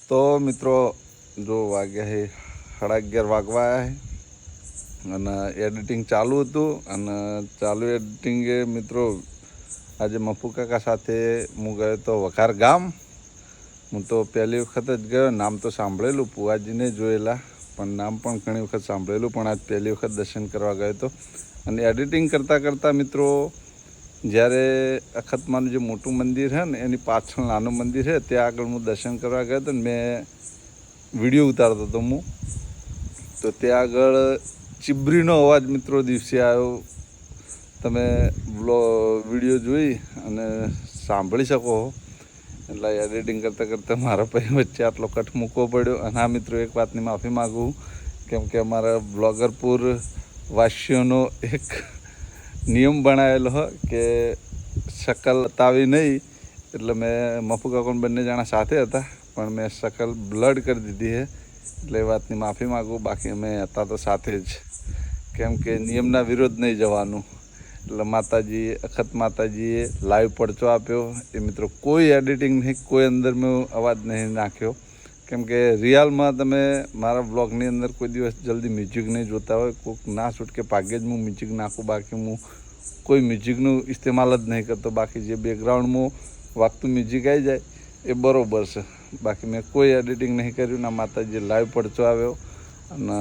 તો મિત્રો જો વાગ્યા છે 11:30 વાગવા આવ્યા છે અને એડિટિંગ ચાલુ હતું અને ચાલુ એડિટિંગે મિત્રો આજે મફુ કાકા સાથે હું ગયો તો વઘાર ગામ. હું તો પહેલી વખત જ ગયો, નામ તો સાંભળેલું, પુવાજીને જોયેલા પણ નામ પણ ઘણી વખત સાંભળેલું, પણ આજ પહેલી વખત દર્શન કરવા ગયો હતો. અને એડિટિંગ કરતાં કરતાં મિત્રો જ્યારે અખતમાનું જે મોટું મંદિર છે ને એની પાછળ નાનું મંદિર છે ત્યાં આગળ હું દર્શન કરવા ગયો હતો ને મેં વિડીયો ઉતારતો હતો હું. તો ત્યાં આગળ ચીબરીનો અવાજ મિત્રો દિવસે આવ્યો. તમે વિડીયો જોઈ અને સાંભળી શકો. એટલે એડિટિંગ કરતાં કરતાં મારા પછી વચ્ચે આટલો કટ મૂકવો પડ્યો. અને હા મિત્રો, એક વાતની માફી માગું, કેમ કે અમારા બ્લોગરપુર વાસીઓનો એક નિયમ બનાવેલો હોય કે શકલ બતાવી નહીં. એટલે મેં મફુ કાકોને બંને જણા સાથે હતા પણ મેં શકલ બ્લડ કરી દીધી છે. એટલે એ વાતની માફી માગું. બાકી અમે હતા તો સાથે જ, કેમ કે નિયમના વિરોધ નહીં જવાનું. એટલે માતાજીએ અખત માતાજીએ લાઈવ પડચો આપ્યો. એ મિત્રો કોઈ એડિટિંગ નહીં, કોઈ અંદર મેં અવાજ નહીં નાખ્યો. કેમ કે રિયલમાં તમે મારા બ્લોગની અંદર કોઈ દિવસ જલ્દી મ્યુઝિક નહીં જોતા હોય. કોઈક ના છૂટકે ભાગ્યે જ હું મ્યુઝિક નાખું, બાકી હું કોઈ મ્યુઝિકનું ઇસ્તેમાલ જ નહીં કરતો. બાકી જે બેકગ્રાઉન્ડમાં વાગતું મ્યુઝિક આવી જાય એ બરાબર છે. બાકી મેં કોઈ એડિટિંગ નહીં કર્યું. ના માતાજીએ લાઈવ પડચો આવ્યો. અને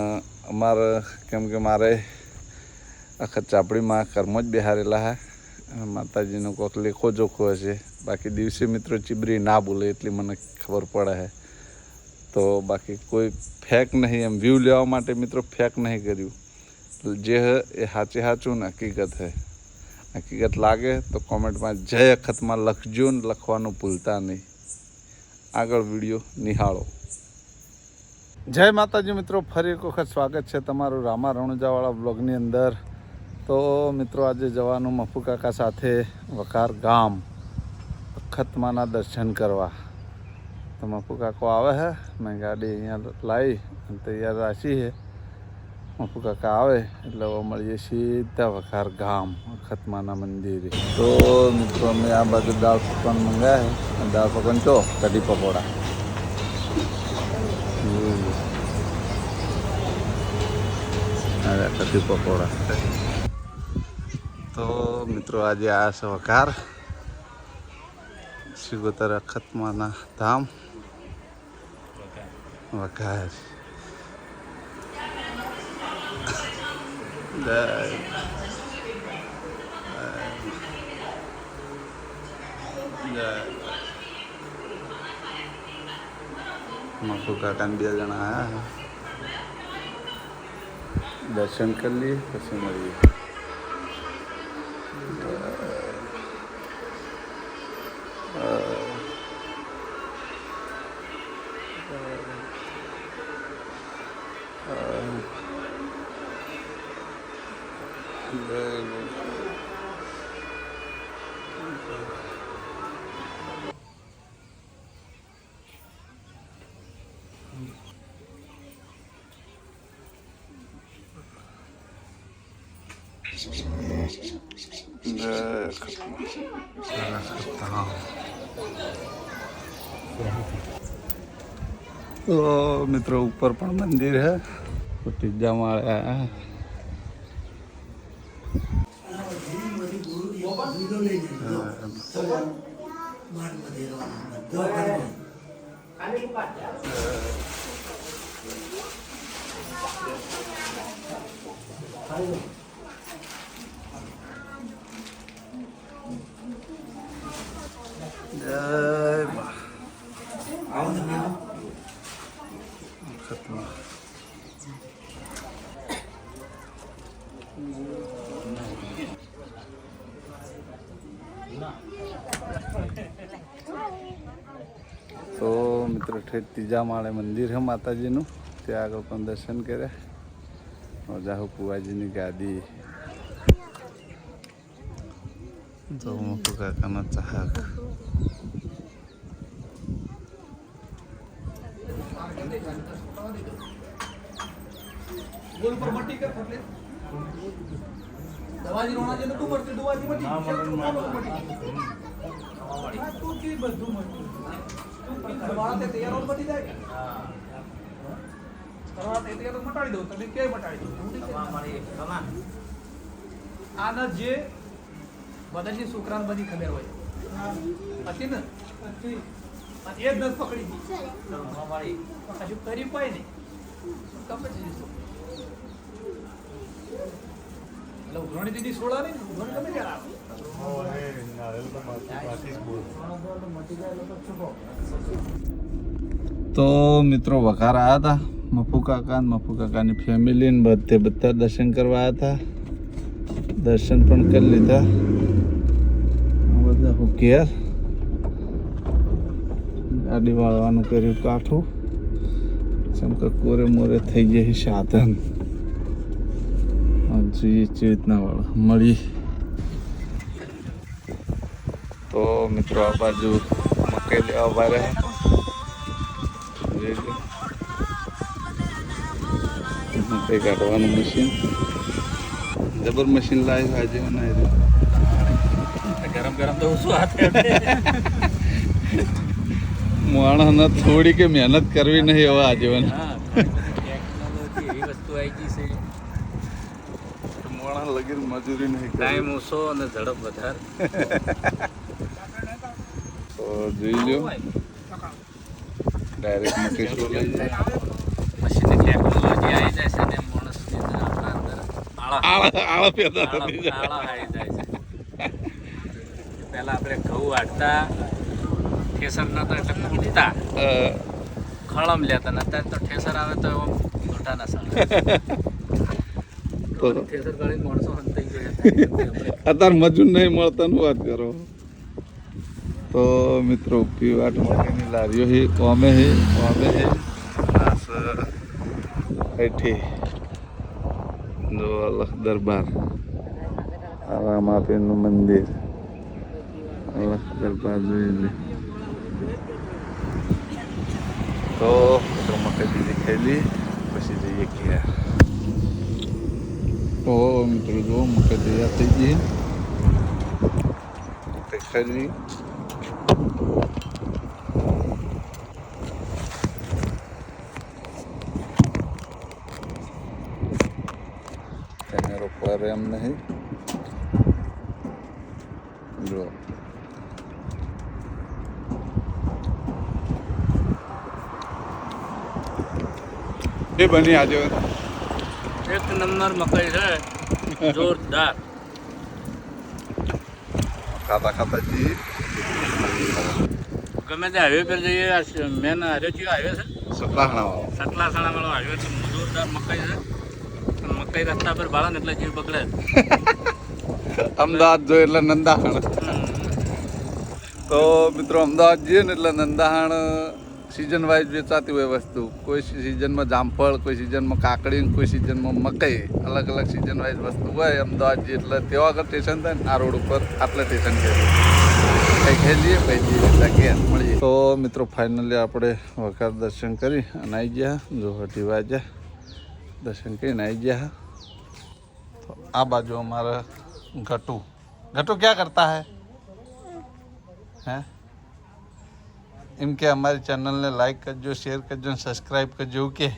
અમારે કેમ કે મારે આખા ચાપડીમાં કર્મ જ બેહારેલા હા. માતાજીનો કોઈક લેખો જોખો હશે. બાકી દિવસે મિત્રો ચીબરી ના બોલે એટલી મને ખબર પડે છે. તો બાકી કોઈ ફેક નહીં, એમ વ્યૂ લેવા માટે મિત્રો ફેક નહીં કર્યું. જે હે એ સાચે સાચું ને હકીકત છે. હકીકત લાગે તો કોમેન્ટમાં જય અખતમાં લખજો ને લખવાનું ભૂલતા નહીં. આગળ વિડીયો નિહાળો. જય માતાજી મિત્રો, ફરી એક વખત સ્વાગત છે તમારું રામા રણુજાવાળા બ્લોગની અંદર. તો મિત્રો આજે જવાનું મફુ કાકા સાથે વઘાર ગામ અખતમાના દર્શન કરવા. તો મફુ કાકો આવે છે, મેં ગાડી અહીંયા લાવી અને તૈયાર રાખી છે. મફુ કાકા આવે એટલે મળીએ સીધા વઘાર ગામ અખતમાના મંદિરે. તો મિત્રો અમે આ બાજુ દાળ પકવાન મંગાવ્યા છે. દાળ પકવાન તો કઢી પકોડા. કઢી પકોડા. તો મિત્રો આજે આ છે વઘાર સિગોતર અખતમાના ધામ વઘાર. મફુ કાકાને 2 જણા આવ્યા. દર્શન કરી લઈએ પછી મળીએ. તો મિત્રો ઉપર પણ મંદિર है, ત્રીજા માળે તો મિત્રો ઠેઠ ત્રીજા માળે મંદિર છે માતાજીનું. ત્યાં આગળ પણ દર્શન કર્યા. જાહુ પુવાજીની ગાદી. તો મફુ કાકાનો ચાહક. દવાજી રોણા જે નતું મળતું દવાજી મટી ના મળે બધું મળતું કરવાળા તે તૈયાર હોત મટી જાય કે? કરવાળા તે તૈયાર હોત મટાડી દઉં, તમે ક્યાંય મટાડી દો. એવું નહીં કે આના જે બધાની છોકરાને બધી ખબર હોય હતી ને, અને એ જ નસ પકડી હતી. કશું કરી પાય નહીં. તમે જ જીતો. એટલે ઉઘરાણી દીદી સોડા નહીં, ઉઘરાણી તમે ક્યારે આવો? તો મિત્રો વઘાર આવ્યા હતા મફુ કાકાની ફેમિલી ને બધા દર્શન કરવા આવ્યા હતા. દર્શન પણ કરી લીધા. બધા હું ઘેર ગાડી વાળવાનું કર્યું કાઠું. જેમ કે કોરે મોરે થઈ જાય સાધન. જોઈએ કેવી રીતના વાળો મળી. તો મિત્રો આ બાજુ મકાઈ લેવા બારે મકાઈ કાઢવાનું મશીન જબર મશીન લાવ્યું આજે બનાવી ગરમ ગરમ તો શું હાથે માણસને થોડી કે મહેનત કરવી નહીં હવે આજીવન. ટેકનોલોજી એવી વસ્તુ આવી ગઈ છે, માણસ લગીન મજૂરી નહીં ટાઈમ ઓછો અને ઝડપ વધારે. તો જોઈ લો ડાયરેક્ટ મકાઈ શું લઈ જાય. મશીનની ટેકનોલોજી આવી જાય છે ને માણસની અંદર આપણા અંદર આળા પેદા થઈ જાય. આળા આવી જાય છે. પહેલા આપણે ઘઉં વાટતા ઠેસર નતા એટલે કૂટતા ખળમ લેતા ને અત્યારે તો ઠેસર આવે તો મોટા ના સામે તો ઠેસર ગાડી માણસો હંતાઈ જાય. અત્યારે મજૂર નહીં મળતાનું વાત કરો. તો મિત્રો પીવાટ માટેની લારીઓ હે કોમે હે ખાસ એઠી જો અલગ દરબાર રામાપીરનું મંદિર અલગ દરબાર જોઈ લે. તો મિત્રો મકાઈ બીજી ખાઈ પછી જઈએ ઘેર. તો મિત્રો જો મકાઈ તૈયાર થઈ ગઈ. મકાઈ ખાઈ લઈ. કેમેરો પર એમ નહીં જો એ બની આજે એક નંબર મકાઈ છે, જોરદાર. ખાતા જી ગમે તે હાઈવે પર જઈએ, મેન હાઈવે કયો હાઈવે છે? સતલાહણા સતલાસણા વાળો હાઈવે છે. જોરદાર મકાઈ છે. અને મકાઈ રસ્તા પર બાળા ને એટલે જીવ બગડે. અમદાવાદ જોઈએ એટલે નંદાહણ. તો મિત્રો અમદાવાદ જઈએ ને એટલે નંદાહણ સિઝન વાઇઝ વેચાતી હોય વસ્તુ. કોઈ સિઝનમાં જામફળ, કોઈ સિઝનમાં કાકડી, કોઈ સિઝનમાં મકાઈ. અલગ અલગ સિઝન વાઇઝ વસ્તુ હોય અમદાવાદ જઈએ એટલે તેવા આગળ સ્ટેશન થાય ને આ રોડ ઉપર આટલા સ્ટેશન છે. કંઈ ખેલીએ પછી ઘેર મળીએ. તો મિત્રો ફાઇનલી આપણે વઘાર દર્શન કરી અને આવી ગયા. જો હટી વાગ્યા દર્શન કરીને આવી ગયા. તો આ બાજુ અમારા ઘટુ ક્યાં કરતા હે हैं इम के हमारी चैनल ने लाइक करजो, शेयर करजो, सब्सक्राइब करजो के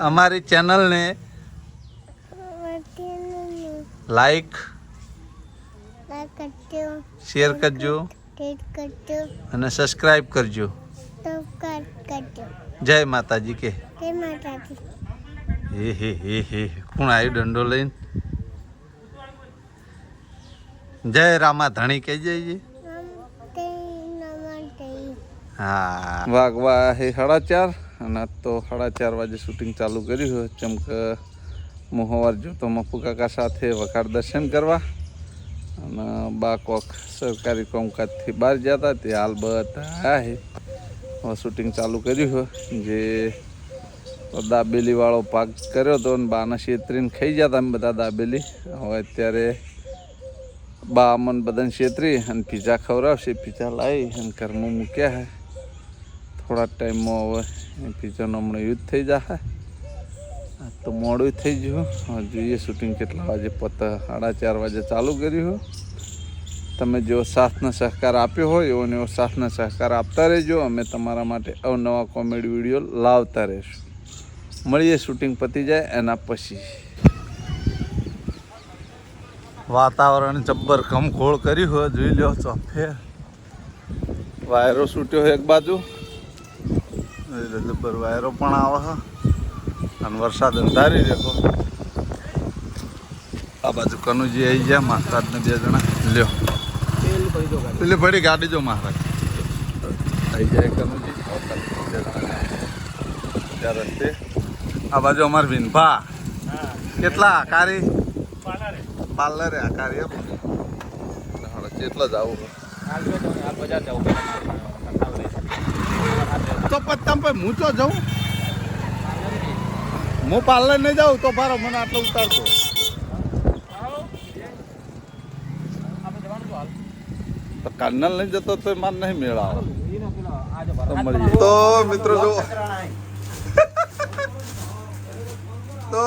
हमारी चैनल ने लाइक शेयर करजो અને સબસ્ક્રાઇબ કરજો. જય માતાજી કે હે કોણ આવ્યું ડંડો લઈને? જય રામા ધણી કહી જઈએ. હા વાગવા હે 4:30 અને આજ તો 4:30 વાગે શૂટિંગ ચાલુ કર્યું હોય. ચમક હું સવાર જોતો મફુ કાકા સાથે વઘાર દર્શન કરવા અને બા કોક સરકારી કામકાજથી બહાર જતા તે હાલ બધા હે હવે શૂટિંગ ચાલુ કર્યું હોય. જે દાબેલી વાળો પાક કર્યો હતો ને બાના છેતરીને ખાઈ જતા અમે બધા દાબેલી. હવે અત્યારે બા અમને બધાને છેતરી અને પીઝા ખવડાવશે. પીઝા લાવી અને ઘરમાં મૂક્યા હે. થોડા ટાઈમમાં હવે પીઝાનો હમણાં યુદ્ધ થઈ જશે. તો મોડું થઈ ગયું. હવે જોઈએ શૂટિંગ કેટલા વાગે પતે. 4:30 વાગે ચાલુ કર્યું હોય. તમે જેવો સાથનો સહકાર આપ્યો હોય એવો ને એવો સાથનો સહકાર આપતા રહેજો. અમે તમારા માટે અવનવા કોમેડી વિડીયો લાવતા રહીશું. મળીએ શૂટિંગ પતી જાય એના પછી. વાતાવરણ જબ્બર કમખોળ કર્યું હોય જોઈ લો. ચોફે વાયરો છૂટ્યો હોય એક બાજુ, જબ્બર વાયરો પણ આવે છે અને વરસાદ અંધારી દેખો. આ બાજુ કનુજી આવી ગયા, મહારાજને 2 જણા લ્યો એટલે ભરી ગાડી જો મહારાજ આવી જાય. કનુજી 2 જણા રસ્તે. આ બાજુ અમારે વિનભા કેટલા કારી પાર્લરે આ કાર્ય કેટલા જ આવું તો તમે હું તો જાઉં, હું પાર્લર નહીં જાઉં તો ભારો મને આટલો ઉતારતો. તો કર્નલ નહીં જતો તો માર નહીં મેળાવો તો મળીએ. તો મિત્રો જો તો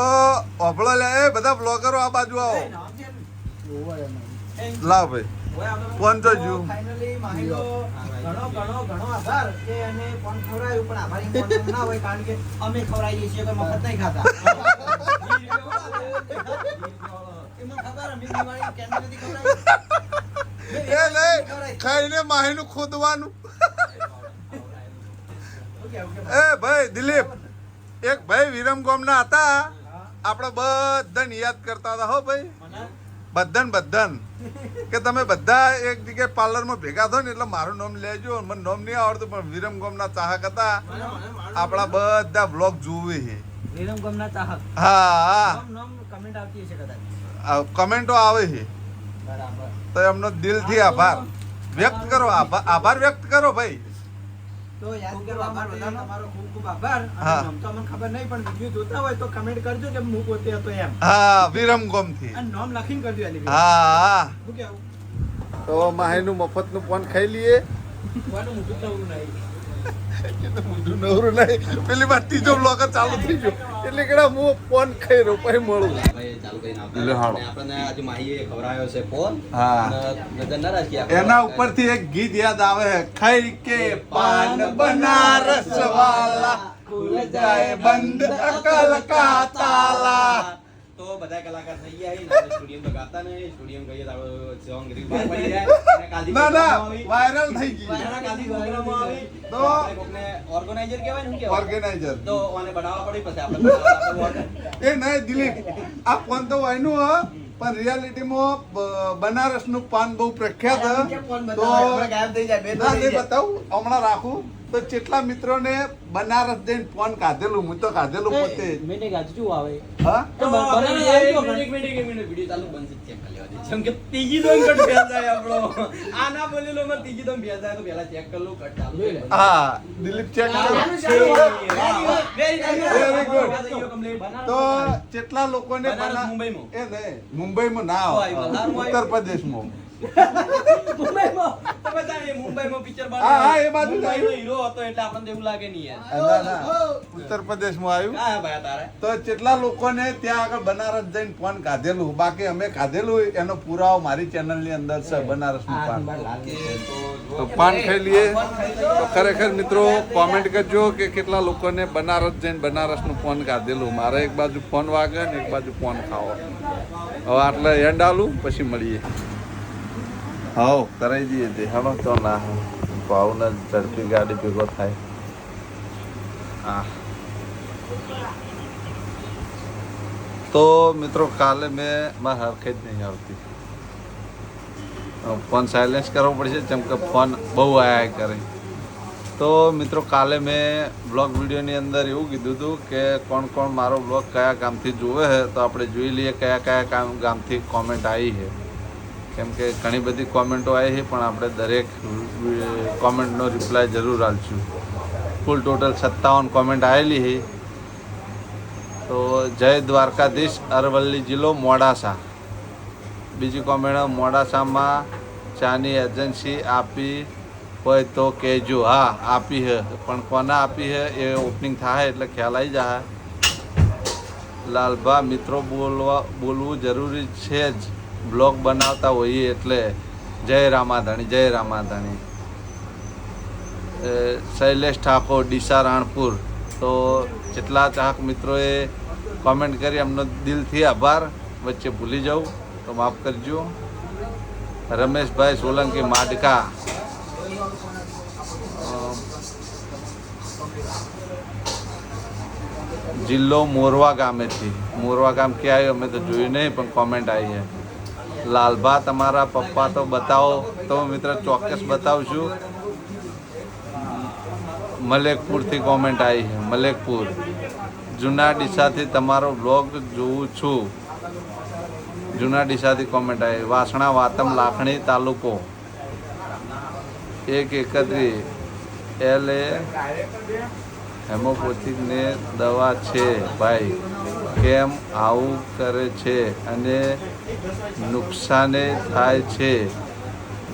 ઓભળો લે એ બધા બ્લોગરો આ બાજુ આવો. લાવ ભાઈ ફોન તો જો ઘણો આભાર કે એને ફોન ખવડાવ્યું, પણ આભારી ફોન ના હોય કારણ કે અમે ખવડાવીએ છીએ કોઈ મફત નહીં ખાતા. એમાં ખબર અમે દિવાળી કેમ નથી ખવડાવી એ નહીં ખાઈને માહીનું ખોદવાનું. એ ભાઈ દિલીપ, એક ભાઈ વિરમ ગામના હતા, આપણે બધાને યાદ કરતા હતા હો ભાઈ, બધાને કે તમે બધા એક જગ્યાએ પાર્લરમાં ભેગા થો ને એટલે મારું નામ લેજો. મને નામ નહીં આવડતું પણ વિરમ ગામના ચાહક હતા, આપણા બધા બ્લોગ જોવે છે. વિરમ ગામના ચાહક. હા કમેન્ટ આવતી હશે કદાચ, કમેન્ટો આવે છે બરાબર. તો એમનો દિલથી આભાર વ્યક્ત કરો. આભાર વ્યક્ત કરો ભાઈ. તો યાદ કરવા માટે તમારો ખૂબ ખૂબ આભાર. હા. અને નામ તો અમને ખબર નહીં, પણ વિડીયો જોતા હોય તો કમેન્ટ કરજો કે હું પોતે હતો એમ, હા વિરમ ગામથી. અને નામ લખીને કરજો. એની હા શું કેવું તો માહીનું મફતનું ફોન ખાઈ લઈએ. કોનું મોટું થવું નહીં. મોઢું નવરું નહીં, પેલી વાર ત્રીજો બ્લોક ચાલુ થઈ ગયો એટલે કે હું ફોન ખાઈ રહ્યો પછી મળું. લે હાલો. હા. એના ઉપરથી એક ગીત યાદ આવે છે, ખાઈ કે પાન બનારસ વાલા ખુલ જાય બંધ અકલ કા તાલા. તો બધા કલાકાર થઈ ગયા સ્ટુડિયમ તો ગાતા ને સ્ટુડિયમ ગઈએ તો સોંગ રિલીઝ પડી જાય અને કાલથી ના ના આવી વાયરલ થઈ ગઈ. કાલથી પ્રોગ્રામમાં આવી તો કોકને ઓર્ગેનાઇઝર કહેવાય ને શું કહેવાય ઓર્ગેનાઇઝર તો આને બનાવવા પડી પછી આપણે બનાવવા એ નહીં દિલીપ, આ ફોન તો વાયનું હ પણ રિયાલિટીમાં બનારસનું પાન બહુ પ્રખ્યાત હ. તો ગાયબ થઈ જાય બે ના નહીં બતાવું, હમણાં રાખું. તો કેટલા મિત્રોને બનારસ જઈને ફોન કાઢેલું, હું તો કાઢેલું પોતે. મિનિટ ગાજુ આવે હા તો એક મિનિટ વિડિયો ચાલુ બંધ ચેક કરી લેવા દે જેમ કે ત્રીજી દમ કટ ફેલ જાય આપણો આ ના બોલેલો માં ત્રીજી દમ ફેલ જાય તો પહેલા ચેક કરી લો કટ ચાલુ હા દિલીપ ચેક કરો. Very good. તો કેટલા લોકોને બનારસ મુંબઈમાં. એ નહીં મુંબઈમાં ના તો આવે, આવ્યું. ઉત્તર પ્રદેશમાં. મુંબઈમાં પિક્ચર હા, હા, એ બાજુ જ આવ્યું. હીરો હતો એટલે આપણને એવું લાગે નહીં યાર ના ના ઉત્તર પ્રદેશમાં આવ્યું. હા ભાઈ તારે તો કેટલા લોકોને ત્યાં આગળ બનારસ જઈને ફોન કાઢેલું, બાકી અમે કાઢેલું એનો પુરાવો મારી ચેનલની અંદર છે. બનારસનું પાન તો પાન ખાઈ લઈએ. તો ખરેખર મિત્રો કોમેન્ટ કરજો કે કેટલા લોકોને બનારસ જઈને બનારસનું ફોન કાઢેલું. મારે એક બાજુ ફોન વાગે ને એક બાજુ ફોન ખાવો. હવે આટલે એન્ડ આલું પછી મળીએ. હાઉ કરાવી દઈએ તે હાલો તો ના ભાવને ઝડપી ગાડી ભેગો થાય. હા તો મિત્રો કાલે મેં મારા હરખે જ નહીં આવતી, ફોન સાયલેન્સ કરવો પડશે જેમ કે ફોન બહુ આયા કરે. તો મિત્રો કાલે મેં બ્લોગ વિડીયોની અંદર એવું કીધું હતું કે કોણ કોણ મારો બ્લોગ કયા ગામથી જોવે છે, તો આપણે જોઈ લઈએ કયા કયા ગામથી કોમેન્ટ આવી છે. કેમ કે ઘણી બધી કોમેન્ટો આવી છે પણ આપણે દરેક કોમેન્ટનો રિપ્લાય જરૂર આપશું. કુલ ટોટલ 57 કોમેન્ટ આવેલી છે. તો જય દ્વારકાધીશ, અરવલ્લી જિલ્લો મોડાસા. બીજી કોમેન્ટ મોડાસામાં ચાની એજન્સી આપી હોય તો કહેજો. હા આપી છે પણ કોને આપી છે એ ઓપનિંગ થાય એટલે ખ્યાલ આવી જાય. લાલભા મિત્રો બોલવું જરૂરી છે જ, બ્લોગ બનાવતા હોઈએ એટલે. જય રામાધણી, જય રામાધણી. શૈલેષ ઠાકોર, ડીસા, રાણપુર. તો જેટલા ચાહક મિત્રોએ કોમેન્ટ કરી એમનો દિલથી આભાર. વચ્ચે ભૂલી જાઉં તો માફ કરજો. રમેશભાઈ સોલંકી, માડકા. જિલ્લો મોરવા ગામેથી. મોરવા ગામ ક્યાં આવ્યું અમે તો જોયું નહીં, પણ કોમેન્ટ આવી છે. લાલભા તમારા પપ્પા તો બતાવો. તો મિત્ર ચોક્કસ બતાવશું. મલેકપુરથી કોમેન્ટ આવી છે. મલેકપુર. જૂના ડીસાથી તમારો બ્લોગ જોઉં છું. જૂના ડીસાથી કોમેન્ટ આવી. વાસણા, વાતમ, લાખણી તાલુકો. 131 LA હેમોપેથિક ને દવા છે ભાઈ, કેમ આવું કરે છે અને નુકસાને થાય છે?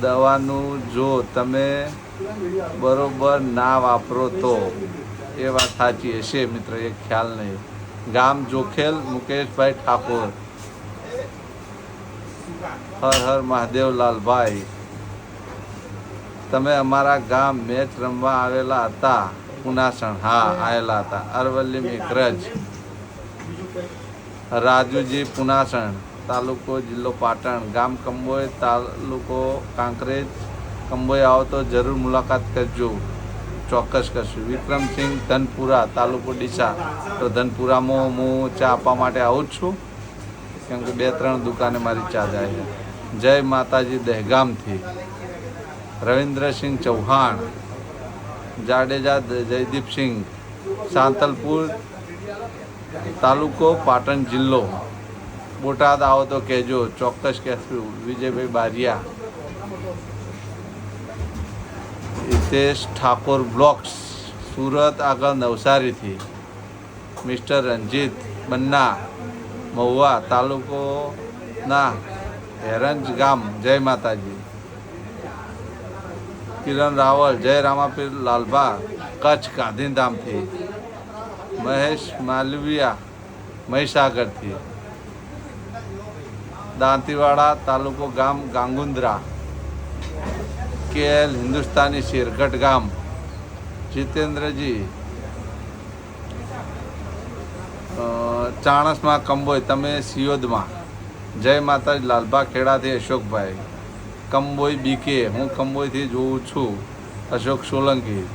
દવાનું જો તમે બરોબર ના વાપરો તો. એ વાત સાચી હશે મિત્ર, એ ખ્યાલ નહીં. ગામ જોખેલ, મુકેશભાઈ ઠાકોર. હર હર મહાદેવ. લાલભાઈ, તમે અમારા ગામ મેચ રમવા આવેલા હતા? પુનાસણ. હા, આવેલા હતા. અરવલ્લી મેઘરજ. રાજુજી, પુનાસણ તાલુકો, જિલ્લો પાટણ. ગામ કંબોઈ, તાલુકો કાંકરેજ. કંબોઈ આવો તો જરૂર મુલાકાત કરજો. ચોક્કસ કરશું. વિક્રમસિંહ, ધનપુરા તાલુકો, ડીસા. તો ધનપુરામાં હું ચા આપવા માટે આવું જ છું, કેમ કે 2-3 દુકાને મારી ચા જાય છે. જય માતાજી, દહેગામથી. રવિન્દ્રસિંહ ચૌહાણ. જાડેજા જયદીપસિંહ, સાંતલપુર તાલુકો, પાટણ જિલ્લો. બોટાદ આવો તો કહેજો, ચોક્કસ કહેશું. વિજયભાઈ બારિયા. હિતેશ ઠાકોર બ્લોક્સ, સુરત આગળ નવસારીથી. મિસ્ટર રંજીત બન્ના, મહુવા તાલુકો ના હેરંજ ગામ. જય માતાજી. કિરણ રાવલ, જય રામાપીર. લાલભા, કચ્છ ગાંધીધામથી. મહેશ માલવિયા, મહીસાગરથી. દાંતીવાડા તાલુકો, ગામ ગાંગુંદ્રા. KL હિન્દુસ્તાની, શેરગઢ ગામ. જીતેન્દ્રજી, ચાણસમાં કંબોઈ. તમે સિયોદમાં. જય માતાજી. લાલભા ખેડાથી અશોકભાઈ. કંબોઈ BK, હું કંબોઈથી જોઉં છું. અશોક સોલંકી.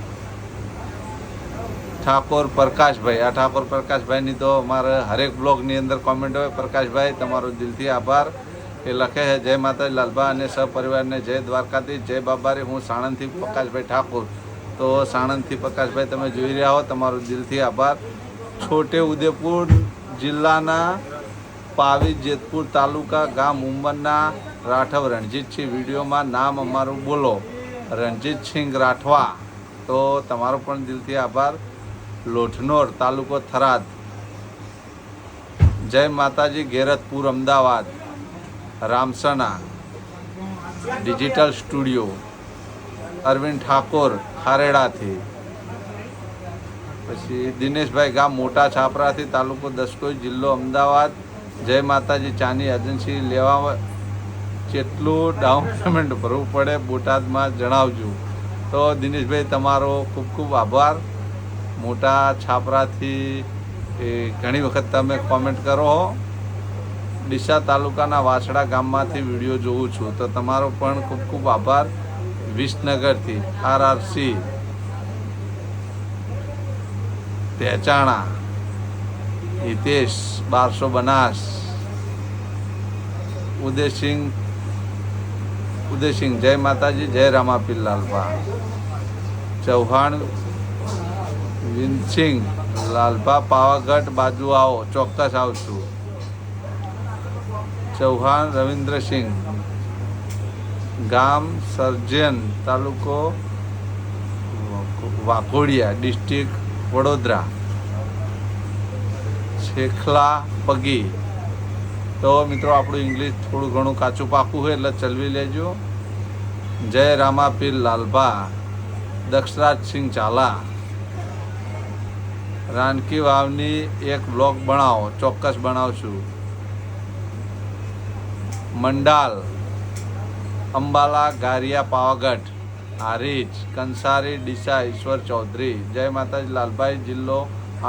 ઠાકોર પ્રકાશભાઈ. આ ઠાકોર પ્રકાશભાઈની તો અમારે હરેક બ્લોગની અંદર કોમેન્ટ હોય. પ્રકાશભાઈ, તમારો દિલથી આભાર. એ લખે છે જય માતાજી લાલભા અને સપરિવારને જય દ્વારકાથી, જય બાબારી. હું સાણંદથી પ્રકાશભાઈ ઠાકોર. તો સાણંદથી પ્રકાશભાઈ તમે જોઈ રહ્યા હો, તમારો દિલથી આભાર. છોટે ઉદેપુર જિલ્લાના પાવી, જેતપુર તાલુકા, ગામ ઉંમરના રાઠવ. રણજીતસિંહ, વિડીયોમાં નામ અમારું બોલો. રણજીતસિંહ રાઠવા. તો તમારો પણ દિલથી આભાર. લોઠનોર તાલુકો, થરાદ. જય માતાજી. ગેરતપુર, અમદાવાદ. Ramsana digital studio. અરવિંદ ઠાકોર, ખારેડાથી. પછી દિનેશભાઈ, ગામ મોટા છાપરાથી, તાલુકો દસકોઈ, જિલ્લો અમદાવાદ. જય માતાજી. ચાની એજન્સી લેવા કેટલું ડાઉન પેમેન્ટ ભરવું પડે બોટાદમાં જણાવજો. તો દિનેશભાઈ, તમારો ખૂબ ખૂબ આભાર. મોટા છાપરાથી ઘણી વખત તમે કોમેન્ટ કરો હો. ડીસા તાલુકાના વાસડા ગામમાંથી વિડીયો જોઉં છું, તો તમારો પણ ખૂબ ખૂબ આભાર. વિસનગરથી RRC. તેચાણા. હિતેશ, 1200 બનાસ. ઉદયસિંહ, જય માતાજી. જય રામાપીર. લાલભા ચૌહાણ, વિનસિંહ. લાલભા પાવાગઢ બાજુ આવો, ચોક્કસ આવશું. ચૌહાણ રવિન્દ્રસિંહ, ગામ સરજન, તાલુકો વાઘોડિયા, ડિસ્ટ્રિક્ટ વડોદરા. શેખલા પગી. તો મિત્રો, આપણું ઇંગ્લિશ થોડું ઘણું કાચું પાકું હોય એટલે ચલવી લેજો. જય રામાપીર. લાલભા. દક્ષરાજસિંહ ઝાલા. રાનકી વાવની એક બ્લોગ બનાવો, ચોક્કસ બનાવશું. મંડાલ, અંબાલા, ગારિયા, પાવાગઢ, હારીજ, કંસારી, ડીસા, ઈશ્વર ચૌધરી. જય માતાજી લાલભાઈ, જિલ્લો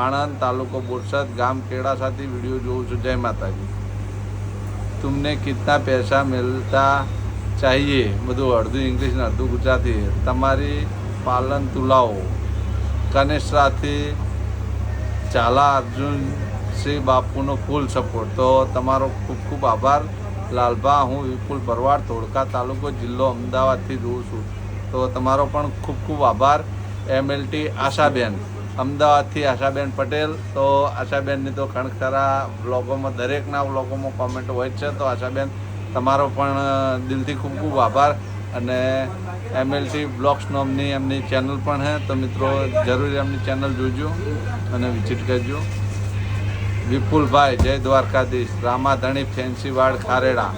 આણંદ, તાલુકો બોરસદ, ગામ કેળાસાથી વિડીયો જોઉં છું. જય માતાજી. तुमने कितना पैसा मिलता चाहिए, બધું અડધું ઇંગ્લિશ ને અડધું ગુજરાતી. તમારી પાલન તુલાઓ કનેસરાથી ઝાલા અર્જુન શ્રી બાપુનો ફૂલ સપોર્ટ. તો તમારો ખૂબ ખૂબ આભાર લાલભા. હું વિપુલ ભરવાડ, ધોળકા તાલુકો, જિલ્લો અમદાવાદથી જોઉં છું. તો તમારો પણ ખૂબ ખૂબ આભાર. MLT આશાબેન, અમદાવાદથી આશાબેન પટેલ. તો આશાબેનની તો ખરા વ્લોગોમાં, દરેકના વ્લોગોમાં કોમેન્ટ હોય જ છે. તો આશાબેન તમારો પણ દિલથી ખૂબ ખૂબ આભાર. અને MLT બ્લોગ્સ નામની એમની ચેનલ પણ છે. તો મિત્રો જરૂર એમની ચેનલ જોજો અને વિઝિટ કરજો. વિપુલભાઈ, જય દ્વારકાધીશ, રામાધણી, ફેન્સીવાડ, ખારેડા.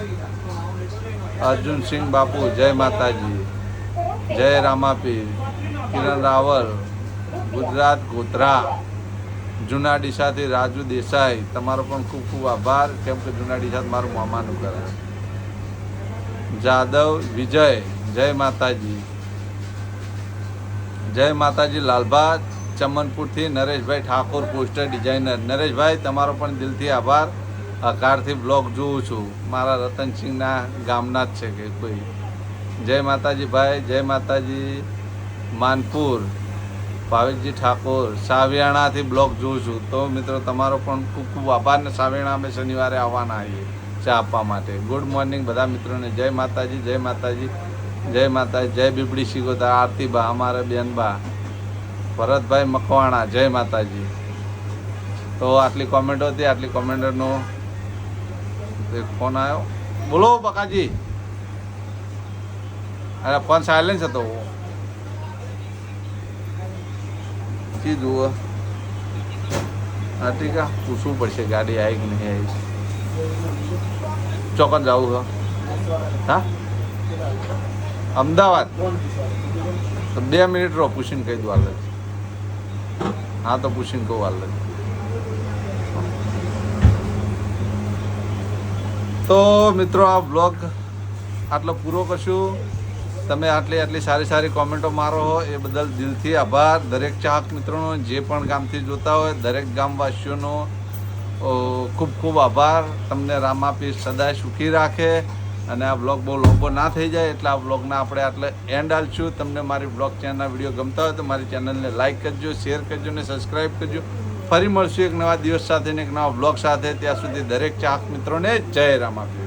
અર્જુનસિંહ બાપુ, જય માતાજી, જય રામાપીર. કિરણ રાવલ, ગુજરાત, ગોધરા. જૂના ડીસાથી રાજુ દેસાઈ, તમારો પણ ખૂબ ખૂબ આભાર. કેમ કે જૂના ડીસા મારું મામાનું ઘર. જાદવ વિજય, જય માતાજી. જય માતાજી લાલભા. ચમનપુરથી નરેશભાઈ ઠાકોર, પોસ્ટર ડિઝાઇનર. નરેશભાઈ તમારો પણ દિલથી આભાર. અકારથી બ્લોગ જોઉં છું. મારા રતનસિંહના ગામના જ છે કે કોઈ. જય માતાજી ભાઈ, જય માતાજી. માનપુર ભાવિકજી ઠાકોર, સાવિયાણાથી બ્લોગ જોઉં છું. તો મિત્રો તમારો પણ ખૂબ ખૂબ આભાર. ને સાવિયાણા અમે શનિવારે આવવાના આવીએ ચા આપવા માટે. ગુડ મોર્નિંગ બધા મિત્રોને. જય માતાજી, જય માતાજી, જય માતાજી. જય બીબડી શિગોતા, આરતીબા, અમારા બેનબા, ભરતભાઈ મકવાણા, જય માતાજી. તો આટલી કોમેન્ટો હતી. આટલી કોમેન્ટરનો ફોન આવ્યો. બોલો બકાજી. અરે ફોન સાયલેન્સ હતો. કી જુઓ ઠીક. પૂછવું પડશે ગાડી આવી કે નહીં આવી. ચોકન જવું છે. હા, અમદાવાદ. તો 2 મિનિટ રહો, પૂછીને કહી દઉં હાલ જ. હા તો પૂછીને કહું હાલ જ. તો મિત્રો આ બ્લોગ આટલો પૂરો કરશું. તમે આટલી સારી કોમેન્ટો મારો હો એ બદલ દિલથી આભાર. દરેક ચાહક મિત્રોનો, જે પણ ગામથી જોતા હોય દરેક ગામવાસીઓનો ખૂબ ખૂબ આભાર. તમને રામાપીર સદાય સુખી રાખે અને આ બ્લોગ બહુ લાંબો ના થઈ જાય. એટલે આ બ્લોગના આપણે આટલે એન્ડ આલશું. તમને મારી બ્લોગ ચેનલના વિડીયો ગમતા હોય તો મારી ચેનલને લાઇક કરજો, શેર કરજો અને સબસ્ક્રાઈબ કરજો. ફરી મળશું એક નવા દિવસ સાથે ને એક નવા બ્લોગ સાથે. ત્યાં સુધી દરેક ચાહક મિત્રોને જય રામાપીર.